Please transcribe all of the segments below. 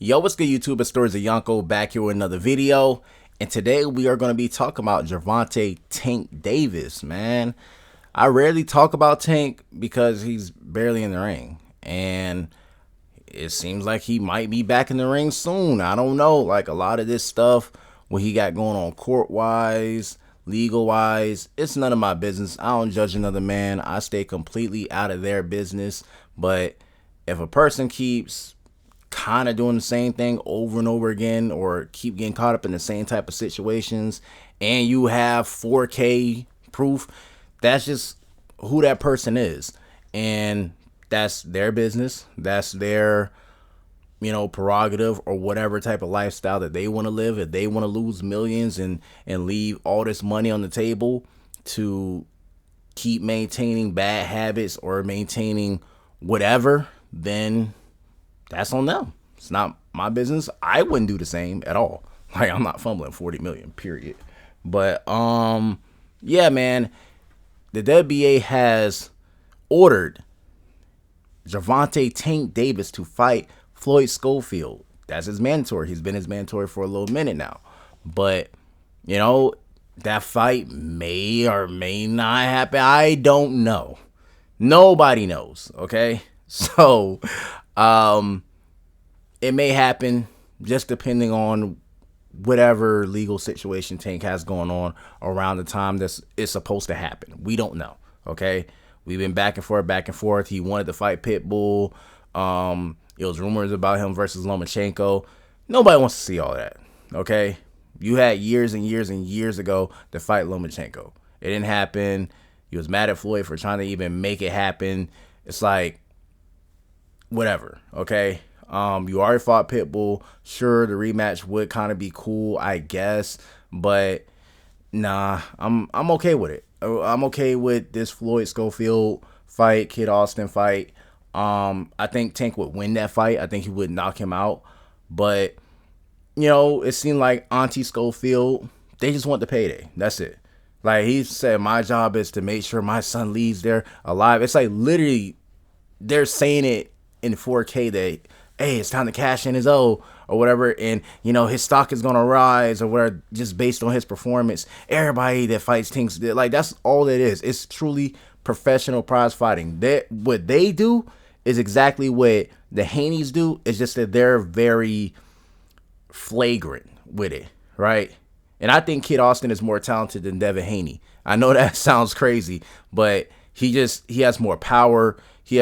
Yo, what's good, YouTube? It's Stories of Yonko back here with another video. And today we are going to be talking about Gervonta Tank Davis, man. I rarely talk about Tank because he's barely in the ring. And it seems like he might be back in the ring soon. I don't know. Like a lot of this stuff, what he got going on court-wise, legal-wise, it's none of my business. I don't judge another man. I stay completely out of their business. But if a person keeps kind of doing the same thing over and over again, or keep getting caught up in the same type of situations, and you have 4K proof, that's just who that person is, and that's their business. That's their prerogative, or whatever type of lifestyle that they want to live. If they want to lose millions and leave all this money on the table to keep maintaining bad habits or maintaining whatever, then that's on them. It's not my business. I wouldn't do the same at all. Like, I'm not fumbling 40 million, period. But yeah, man, the WBA has ordered Gervonta Tank Davis to fight Floyd Schofield. That's his mentor. He's been his mentor for a little minute now. But that fight may or may not happen. I don't know. Nobody knows. Okay. So it may happen, just depending on whatever legal situation Tank has going on around the time that's it's supposed to happen. We don't know. Okay. We've been back and forth, back and forth. He wanted to fight Pitbull. It was rumors about him versus Lomachenko. Nobody wants to see all that. Okay. You had years and years and years ago to fight Lomachenko. It didn't happen. He was mad at Floyd for trying to even make it happen. It's like, whatever. Okay. You already fought Pitbull. Sure, the rematch would kind of be cool, I guess, but nah, I'm okay with it. I'm okay with this Floyd Schofield fight, Kid Austin fight. I think Tank would win that fight. I think he would knock him out, but it seemed like Auntie Schofield, they just want the payday. That's it. Like, he said, my job is to make sure my son leaves there alive. It's like literally they're saying it in 4K that, hey, it's time to cash in his O or whatever, and his stock is gonna rise or whatever, just based on his performance. Everybody that fights Tanks, like, that's all it is. It's truly professional prize fighting. What they do is exactly what the Haneys do. It's just that they're very flagrant with it, right? And I think Kid Austin is more talented than Devin Haney. I know that sounds crazy, but he has more power. He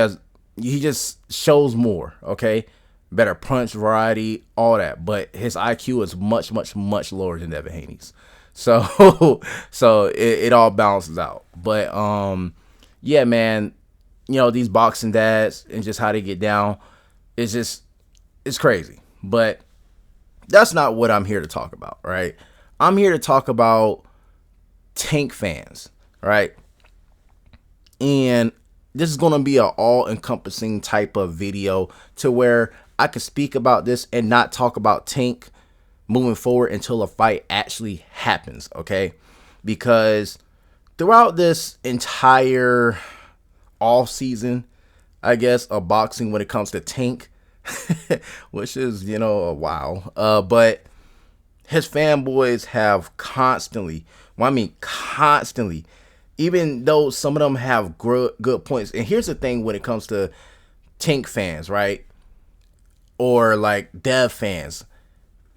just shows more, okay? Better punch variety, all that. But his IQ is much, much, much lower than Devin Haney's. So it all balances out. But yeah, man, these boxing dads and just how they get down, it's crazy. But that's not what I'm here to talk about, right? I'm here to talk about Tank fans, right? And this is going to be an all-encompassing type of video to where I could speak about this and not talk about Tank moving forward until a fight actually happens, okay? Because throughout this entire off-season, I guess, of boxing when it comes to Tank, which is, a wow. But his fanboys have constantly, even though some of them have good points. And here's the thing when it comes to Tank fans, right? Or like Dev fans,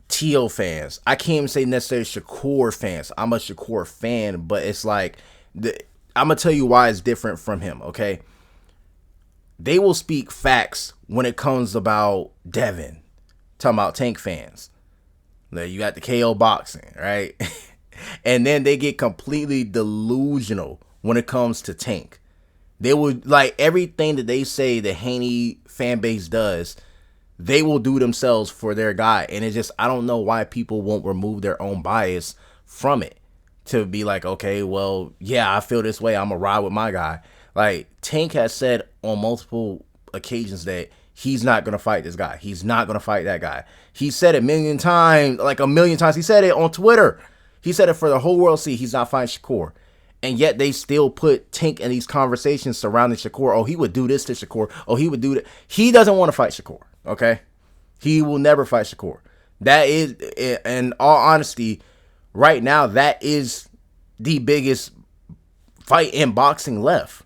Tio fans. I can't even say necessarily Shakur fans. I'm a Shakur fan, but it's like, I'm going to tell you why it's different from him, okay? They will speak facts when it comes about Devin. Talking about Tank fans. Like, you got the KO boxing, right? And then they get completely delusional when it comes to Tank. They would, like, everything that they say the Haney fan base does, they will do themselves for their guy. And it's just, I don't know why people won't remove their own bias from it to be like, okay, well, yeah, I feel this way, I'm gonna ride with my guy. Like, Tank has said on multiple occasions that he's not going to fight this guy. He's not going to fight that guy. He said it a million times. He said it on Twitter. He said it for the whole world to see. He's not fighting Shakur. And yet they still put Tank in these conversations surrounding Shakur. Oh, he would do this to Shakur. Oh, he would do that. He doesn't want to fight Shakur, okay? He will never fight Shakur. That is, in all honesty, right now, that is the biggest fight in boxing left.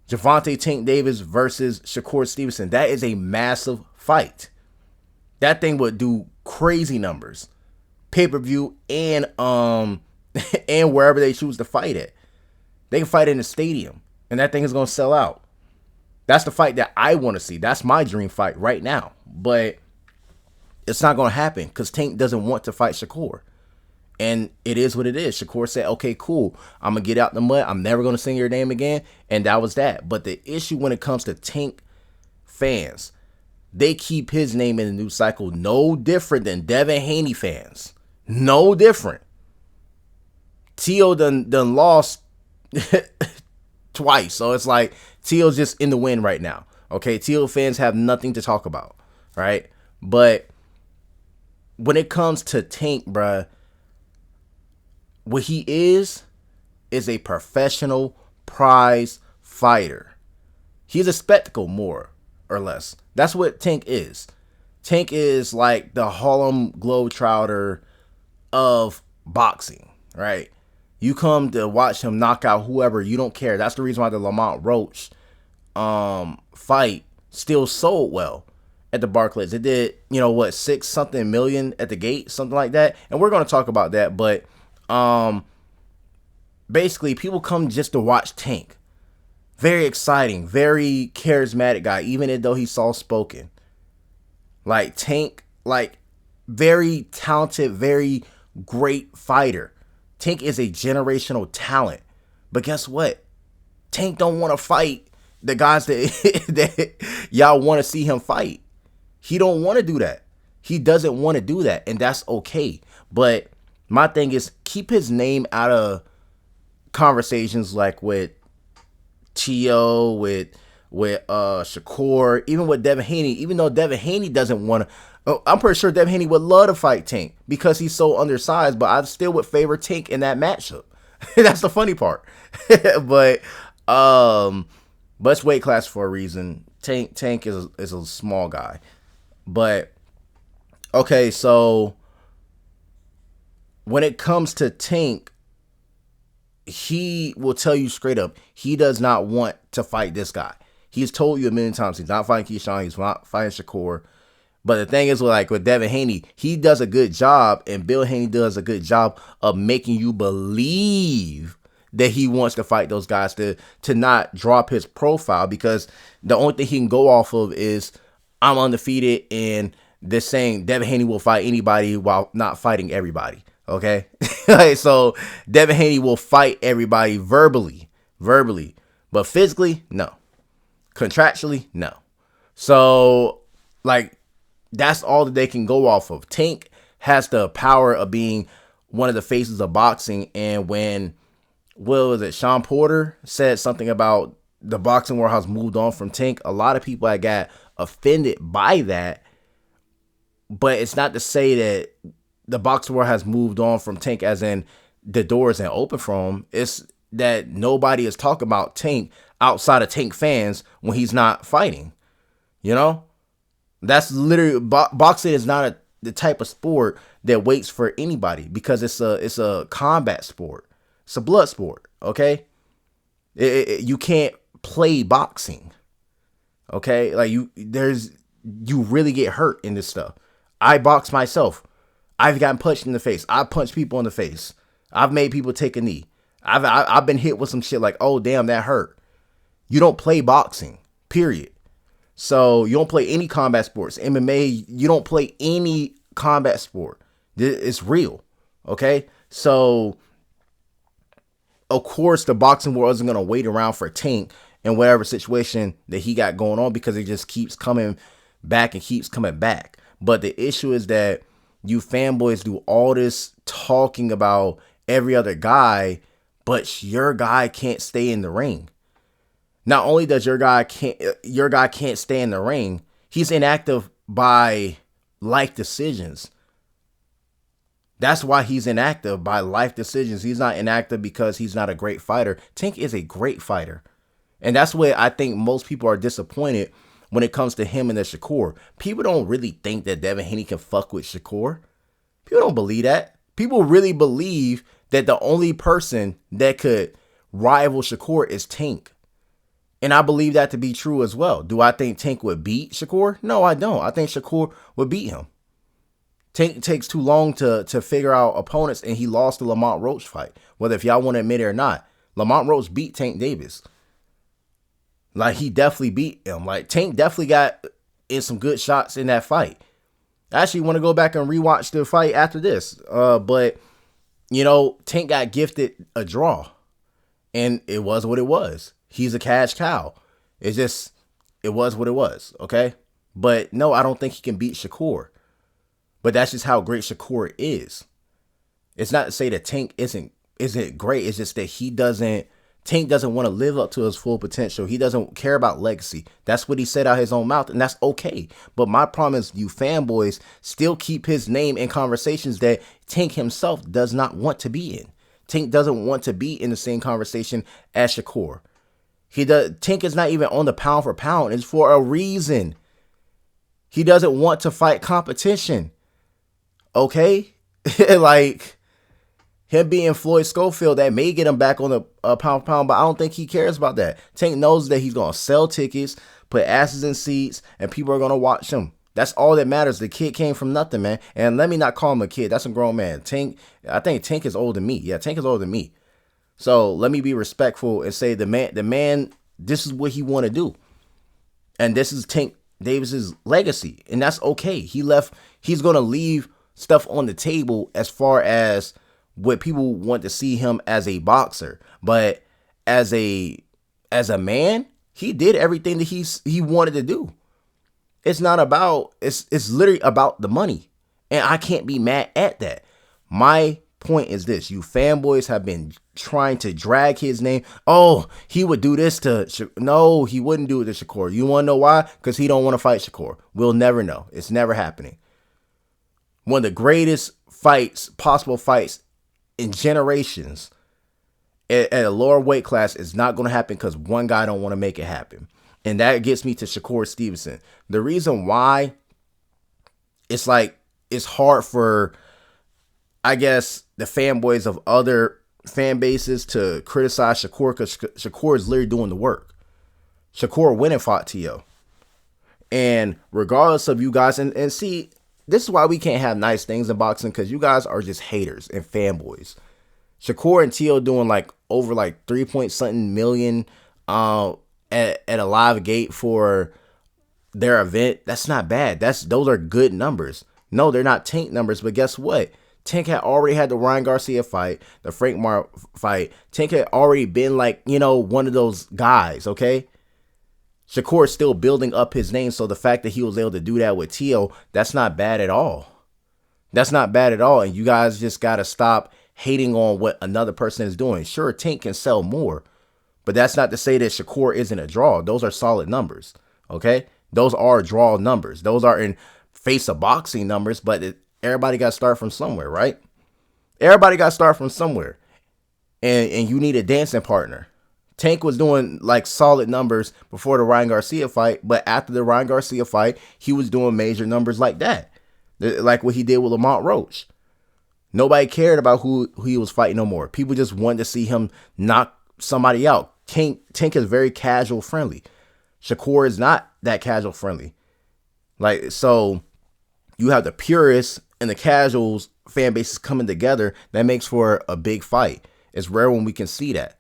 Gervonta Tank Davis versus Shakur Stevenson. That is a massive fight. That thing would do crazy numbers. Pay-per-view and and wherever they choose to fight at. They can fight in the stadium. And that thing is gonna sell out. That's the fight that I want to see. That's my dream fight right now. But it's not gonna happen because Tank doesn't want to fight Shakur. And it is what it is. Shakur said, okay, cool. I'm going to get out the mud. I'm never going to sing your name again. And that was that. But the issue when it comes to Tank fans, they keep his name in the news cycle no different than Devin Haney fans. No different. T.O. done lost twice. So it's like T.O.'s just in the wind right now. Okay, T.O. fans have nothing to talk about. Right? But when it comes to Tank, bruh, what he is a professional prize fighter. He's a spectacle, more or less. That's what Tank is. Tank is like the Harlem Globetrotter of boxing, right? You come to watch him knock out whoever, you don't care. That's the reason why the Lamont Roach fight still sold well at the Barclays. It did, 6 something million at the gate, something like that. And we're going to talk about that, but basically people come just to watch Tank. Very exciting, very charismatic guy, even though he's soft spoken. Like Tank, like very talented, very great fighter. Tank is a generational talent. But guess what? Tank don't want to fight the guys that y'all want to see him fight. He don't want to do that. He doesn't want to do that, and that's okay. But my thing is, keep his name out of conversations like with T.O., with Shakur, even with Devin Haney. Even though Devin Haney doesn't want to, I'm pretty sure Devin Haney would love to fight Tank because he's so undersized. But I still would favor Tank in that matchup. That's the funny part. but it's weight class for a reason. Tank is a small guy. But okay, so when it comes to Tank, he will tell you straight up, he does not want to fight this guy. He's told you a million times he's not fighting Keyshawn, he's not fighting Shakur. But the thing is, like with Devin Haney, he does a good job, and Bill Haney does a good job of making you believe that he wants to fight those guys to not drop his profile, because the only thing he can go off of is, I'm undefeated, and they're saying Devin Haney will fight anybody while not fighting everybody. Okay? So Devin Haney will fight everybody verbally, but physically, no. Contractually, no. So, like, that's all that they can go off of. Tank has the power of being one of the faces of boxing, and when, Sean Porter said something about the boxing world has moved on from Tank, a lot of people had got offended by that, but it's not to say that the boxing world has moved on from Tank as in the door isn't open for him. It's that nobody is talking about Tank outside of Tank fans when he's not fighting. That's literally, boxing is not the type of sport that waits for anybody, because it's a combat sport. It's a blood sport. Okay, you can't play boxing. Okay, like you really get hurt in this stuff. I box myself. I've gotten punched in the face. I've punched people in the face. I've made people take a knee. I've been hit with some shit like, oh damn, that hurt. You don't play boxing, period. So you don't play any combat sports. MMA, you don't play any combat sport. It's real. Okay, so of course the boxing world isn't gonna wait around for Tank in whatever situation that he got going on, because it just keeps coming back and keeps coming back. But the issue is that you fanboys do all this talking about every other guy, but your guy can't stay in the ring. Not only does your guy can't stay in the ring, he's inactive by life decisions. That's why he's inactive, by life decisions. He's not inactive because he's not a great fighter. Tank is a great fighter. And that's where I think most people are disappointed when it comes to him and the Shakur. People don't really think that Devin Haney can fuck with Shakur. People don't believe that. People really believe that the only person that could rival Shakur is Tank. And I believe that to be true as well. Do I think Tank would beat Shakur? No, I don't. I think Shakur would beat him. Tank takes too long to figure out opponents, and he lost the Lamont Roach fight. Whether if y'all want to admit it or not, Lamont Roach beat Tank Davis. Like, he definitely beat him. Like, Tank definitely got in some good shots in that fight. I actually want to go back and rewatch the fight after this. But, you know, Tank got gifted a draw. And it was what it was. He's a cash cow. It was what it was, okay? But, no, I don't think he can beat Shakur. But that's just how great Shakur is. It's not to say that Tank isn't great. It's just that Tank doesn't want to live up to his full potential. He doesn't care about legacy. That's what he said out his own mouth, and that's okay. But my problem is you fanboys still keep his name in conversations that Tank himself does not want to be in. Tank doesn't want to be in the same conversation as Shakur. Tank is not even on the pound for pound. It's for a reason. He doesn't want to fight competition. Okay? Like, him being Floyd Schofield, that may get him back on the pound for pound, but I don't think he cares about that. Tank knows that he's going to sell tickets, put asses in seats, and people are going to watch him. That's all that matters. The kid came from nothing, man. And let me not call him a kid. That's a grown man. I think Tank is older than me. Yeah, Tank is older than me. So let me be respectful and say the man, this is what he want to do. And this is Tank Davis's legacy. And that's okay. He's going to leave stuff on the table as far as what people want to see him as a boxer. But as a man, he did everything that he wanted to do. It's literally about the money. And I can't be mad at that. My point is this. You fanboys have been trying to drag his name. Oh, he would do this to... No, he wouldn't do it to Shakur. You want to know why? Because he don't want to fight Shakur. We'll never know. It's never happening. One of the greatest possible fights in generations at a lower weight class is not going to happen because one guy don't want to make it happen. And that gets me to Shakur Stevenson. The reason why it's hard for, I guess, the fanboys of other fan bases to criticize Shakur, because Shakur is literally doing the work. Shakur went and fought T.O. And regardless of you guys, and see, this is why we can't have nice things in boxing, because you guys are just haters and fanboys. Shakur and T.O. doing over 3-point-something million at a live gate for their event. That's not bad. Those are good numbers. No, they're not Tank numbers, but guess what? Tank had already had the Ryan Garcia fight, the Frank Mar fight. Tank had already been one of those guys, okay? Shakur is still building up his name, so the fact that he was able to do that with T.O., that's not bad at all. That's not bad at all, and you guys just got to stop hating on what another person is doing. Sure, Tank can sell more, but that's not to say that Shakur isn't a draw. Those are solid numbers, okay? Those are draw numbers. Those are in face of boxing numbers, but everybody got to start from somewhere, right? Everybody got to start from somewhere, and you need a dancing partner. Tank was doing solid numbers before the Ryan Garcia fight, but after the Ryan Garcia fight, he was doing major numbers like that, like what he did with Lamont Roach. Nobody cared about who he was fighting no more. People just wanted to see him knock somebody out. Tank is very casual friendly. Shakur is not that casual friendly. So you have the purists and the casuals fan bases coming together. That makes for a big fight. It's rare when we can see that.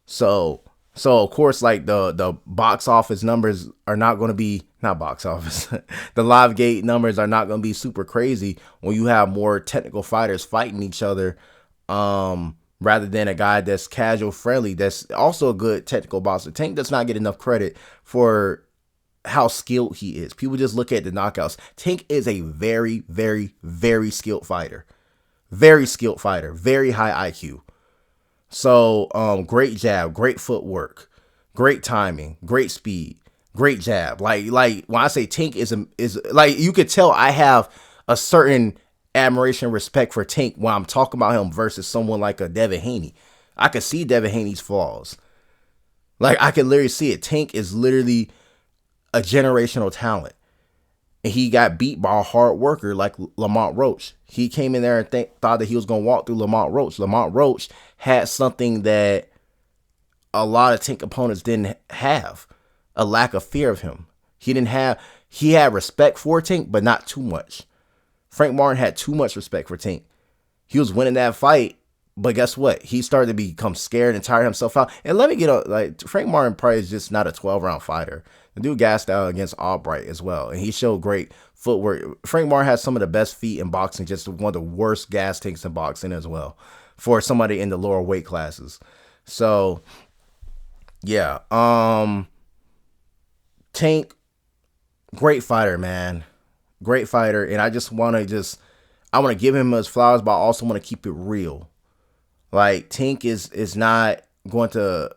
So of course, the box office numbers are not going to be, not box office, the live gate numbers are not going to be super crazy when you have more technical fighters fighting each other, rather than a guy that's casual friendly, that's also a good technical boxer. Tank does not get enough credit for how skilled he is. People just look at the knockouts. Tank is a very, very, very skilled fighter. Very skilled fighter. Very high IQ. So, great jab, great footwork, great timing, great speed, great jab. Like when I say Tank is you could tell I have a certain admiration, respect for Tank when I'm talking about him versus someone like a Devin Haney. I could see Devin Haney's flaws. I can literally see it. Tank is literally a generational talent. And he got beat by a hard worker like Lamont Roach. He came in there and thought that he was going to walk through Lamont Roach. Lamont Roach had something that a lot of Tank opponents didn't have, a lack of fear of him. He had respect for Tank, but not too much. Frank Martin had too much respect for Tank. He was winning that fight, but guess what? He started to become scared and tire himself out. And let me get on, like, Frank Martin probably is just not a 12-round fighter. The dude gassed out against Albright as well, and he showed great footwork. Frank Martin has some of the best feet in boxing, just one of the worst gas tanks in boxing as well, for somebody in the lower weight classes. So, yeah, Tank, great fighter, man. Great fighter, and I want to give him his flowers, but I also want to keep it real. Like, Tank is not going to,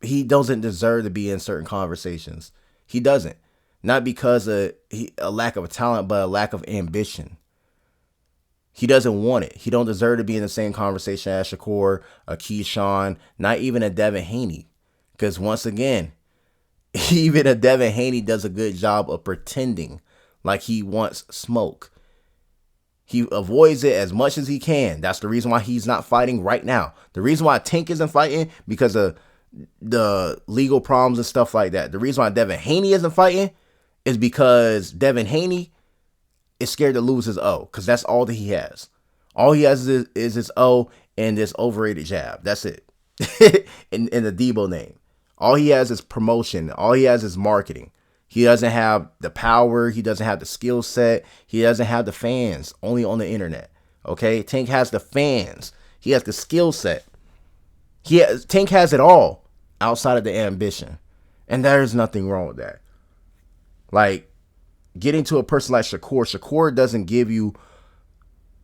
he doesn't deserve to be in certain conversations. He doesn't. Not because of a lack of talent, but a lack of ambition. He doesn't want it. He don't deserve to be in the same conversation as Shakur, a Keyshawn, not even a Devin Haney. Because once again, even a Devin Haney does a good job of pretending like he wants smoke. He avoids it as much as he can. That's the reason why he's not fighting right now. The reason why Tank isn't fighting, because of the legal problems and stuff like that. The reason why Devin Haney isn't fighting is because Devin Haney is scared to lose his O, because that's all that he has. All he has is his O and this overrated jab. That's it. in the Debo name. All he has is promotion. All he has is marketing. He doesn't have the power. He doesn't have the skill set. He doesn't have the fans, only on the internet. Okay? Tank has the fans. He has the skill set. Tank has it all outside of the ambition. And there's nothing wrong with that. Like, getting to a person like Shakur doesn't give you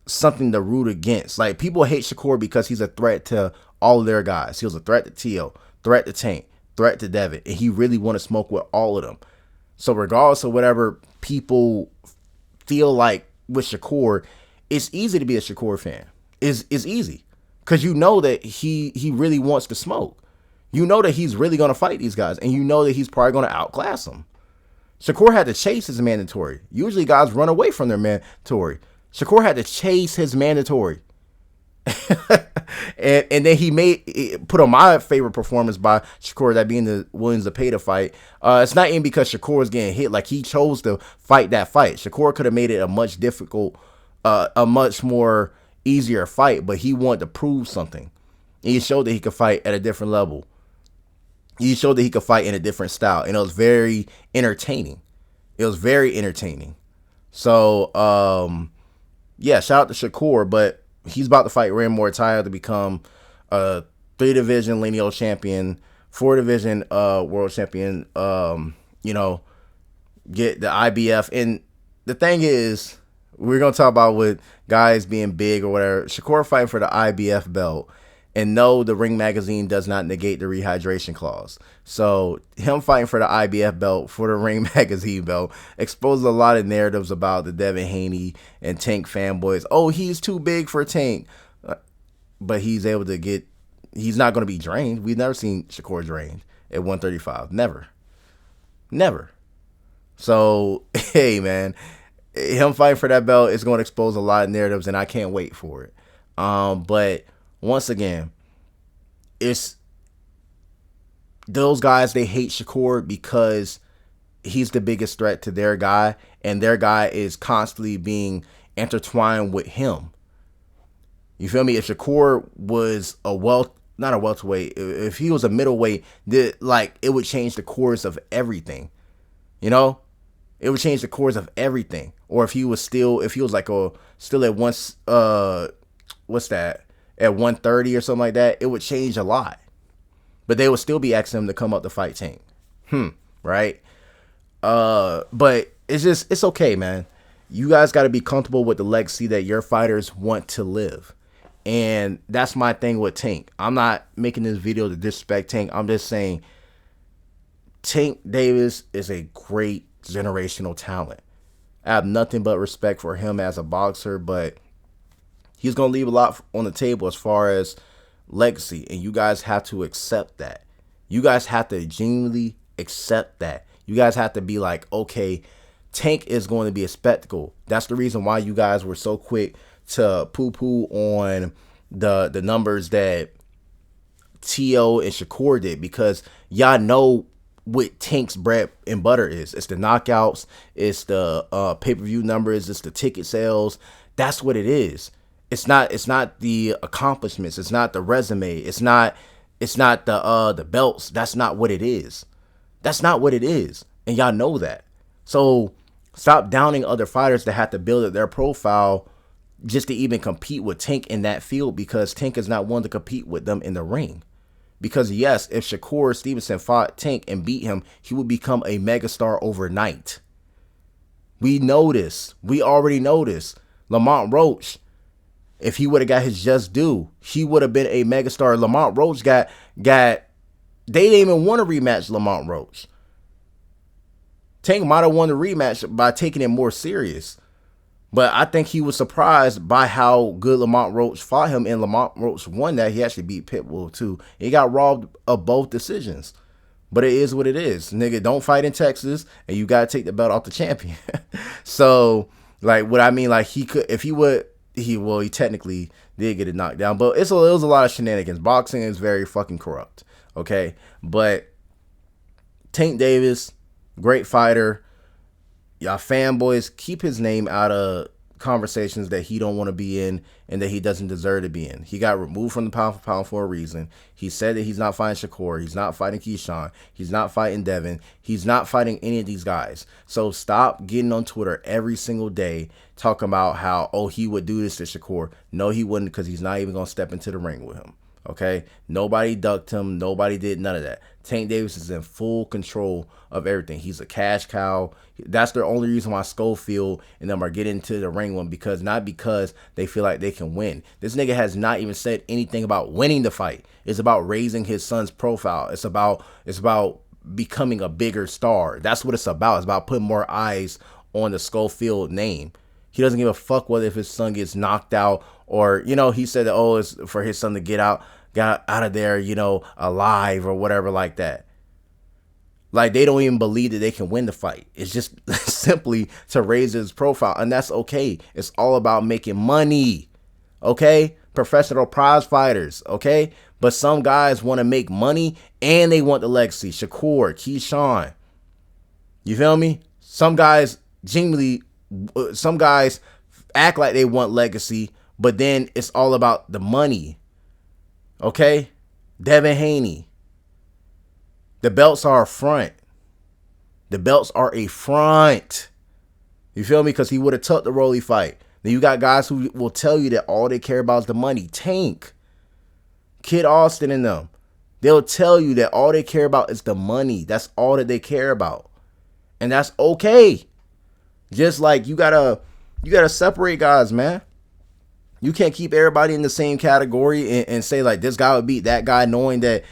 something to root against. Like, people hate Shakur because he's a threat to all of their guys. He was a threat to T.O., threat to Tank, threat to Devin. And he really wanted to smoke with all of them. So regardless of whatever people feel like with Shakur, it's easy to be a Shakur fan. It's easy. Because you know that he really wants to smoke. You know that he's really going to fight these guys. And you know that he's probably going to outclass them. Shakur had to chase his mandatory. Usually guys run away from their mandatory. Shakur had to chase his mandatory. and then he put on my favorite performance by Shakur, that being the Williams Zepeda fight. It's not even because Shakur was getting hit. Like, he chose to fight that fight. Shakur could have made it a much more easier fight, but he wanted to prove something. And he showed that he could fight at a different level. He showed that he could fight in a different style, and it was very entertaining. So, yeah, shout out to Shakur, but he's about to fight Ray Mortaia to become a 3-division lineal champion, 4-division world champion, get the IBF. And the thing is, we're going to talk about with guys being big or whatever. Shakur fighting for the IBF belt. And no, the Ring Magazine does not negate the rehydration clause. So him fighting for the IBF belt, for the Ring Magazine belt, exposes a lot of narratives about the Devin Haney and Tank fanboys. Oh, he's too big for Tank. But he's able to get, he's not going to be drained. We've never seen Shakur drained at 135. Never. So, hey, man, him fighting for that belt is going to expose a lot of narratives, and I can't wait for it. But once again, it's those guys, they hate Shakur because he's the biggest threat to their guy, and their guy is constantly being intertwined with him. You feel me? If Shakur was not a welterweight, if he was a middleweight, it would change the course of everything. You know? It would change the course of everything. Or if he was still at 130 or something like that, it would change a lot. But they would still be asking him to come up to fight Tank. Right? But it's okay, man. You guys got to be comfortable with the legacy that your fighters want to live. And that's my thing with Tank. I'm not making this video to disrespect Tank. I'm just saying Tank Davis is a great generational talent. I have nothing but respect for him as a boxer, but he's going to leave a lot on the table as far as legacy, and you guys have to accept that. You guys have to genuinely accept that. You guys have to be like, okay, Tank is going to be a spectacle. That's the reason why you guys were so quick to poo-poo on the numbers that T.O. and Shakur did, because y'all know what Tank's bread and butter is. It's the knockouts, it's the pay-per-view numbers, it's the ticket sales. That's what it is. It's not the accomplishments, it's not the resume, it's not the belts. That's not what it is. That's not what it is. And y'all know that. So stop downing other fighters that have to build up their profile just to even compete with Tank in that field, because Tank is not one to compete with them in the ring. Because yes, if Shakur Stevenson fought Tank and beat him, he would become a megastar overnight. We know this. We already know this. Lamont Roach, if he would have got his just due, he would have been a megastar. Lamont Roach got they didn't even want to rematch Lamont Roach. Tank might have won the rematch by taking it more serious. But I think he was surprised by how good Lamont Roach fought him, and Lamont Roach won that. He actually beat Pitbull too. He got robbed of both decisions. But it is what it is. Nigga, don't fight in Texas, and you gotta take the belt off the champion. So, like, what I mean, like, he could, if he would, he technically did get it knocked down. But it was a lot of shenanigans. Boxing is very fucking corrupt. Okay? But Tank Davis, great fighter. Y'all fanboys, keep his name out of conversations that he don't want to be in and that he doesn't deserve to be in. He got removed from the pound for pound for a reason. He said that he's not fighting Shakur. He's not fighting Keyshawn. He's not fighting Devin. He's not fighting any of these guys. So stop getting on Twitter every single day talking about how, oh, he would do this to Shakur. No, he wouldn't, because he's not even going to step into the ring with him. Okay? Nobody ducked him. Nobody did none of that. Tank Davis is in full control of everything. He's a cash cow. That's the only reason why Schofield and them are getting into the ring with him, because not because they feel like they can win. This nigga has not even said anything about winning the fight. It's about raising his son's profile. It's about becoming a bigger star. That's what it's about. It's about putting more eyes on the Schofield name. He doesn't give a fuck whether if his son gets knocked out or, he said that, oh, it's for his son to get out of there, alive or whatever like that. Like, they don't even believe that they can win the fight. It's just simply to raise his profile, and that's okay. It's all about making money, okay? Professional prize fighters, okay? But some guys want to make money and they want the legacy. Shakur, Keyshawn. You feel me? Some guys act like they want legacy, but then it's all about the money. Okay? Devin Haney. The belts are a front. The belts are a front. You feel me? Because he would have took the Rolly fight. Then you got guys who will tell you that all they care about is the money. Tank, Kid Austin and them. They'll tell you that all they care about is the money. That's all that they care about. And that's okay. Just like you gotta separate guys, man. You can't keep everybody in the same category and say like this guy would beat that guy, knowing that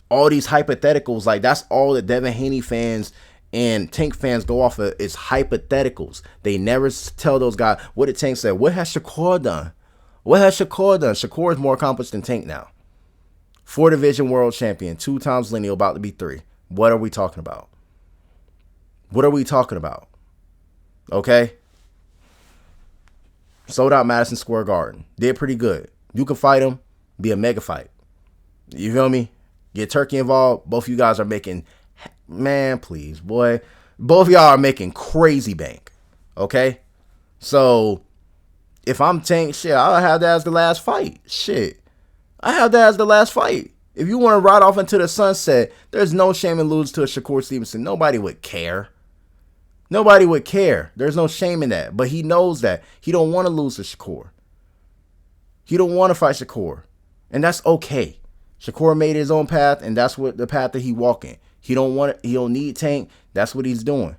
all these hypotheticals, like that's all that Devin Haney fans and Tank fans go off of is hypotheticals. They never tell those guys what did Tank say. What has Shakur done? What has Shakur done? Shakur is more accomplished than Tank now. 4-division world champion, 2 times lineal, about to be 3. What are we talking about? What are we talking about? Okay? Sold out Madison Square Garden. Did pretty good. You can fight him, be a mega fight. You feel me? Get Turkey involved. Both of you guys are making, man, please, boy. Both of y'all are making crazy bank. Okay? So, if I'm Tank, shit, I'll have that as the last fight. Shit. I have that as the last fight. If you want to ride off into the sunset, there's no shame in losing to a Shakur Stevenson. Nobody would care. Nobody would care. There's no shame in that. But he knows that. He don't want to lose to Shakur. He don't want to fight Shakur. And that's okay. Shakur made his own path, and that's what the path that he walking. He don't need Tank. That's what he's doing.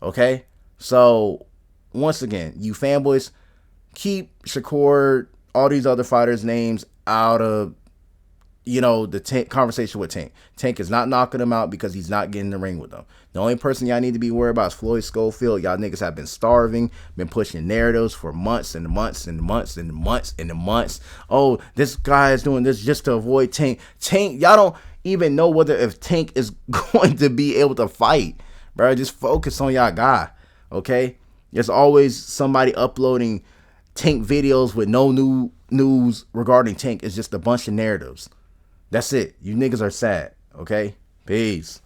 Okay? So, once again, you fanboys, keep Shakur, all these other fighters' names out of, the Tank conversation with Tank. Tank is not knocking him out because he's not getting in the ring with them. The only person y'all need to be worried about is Floyd Schofield. Y'all niggas have been starving, been pushing narratives for months and months and months and months and months. Oh, this guy is doing this just to avoid Tank. Tank, y'all don't even know whether if Tank is going to be able to fight, bro. Just focus on y'all guy, okay? There's always somebody uploading Tank videos with no new news regarding Tank. It's just a bunch of narratives. That's it. You niggas are sad, okay? Peace.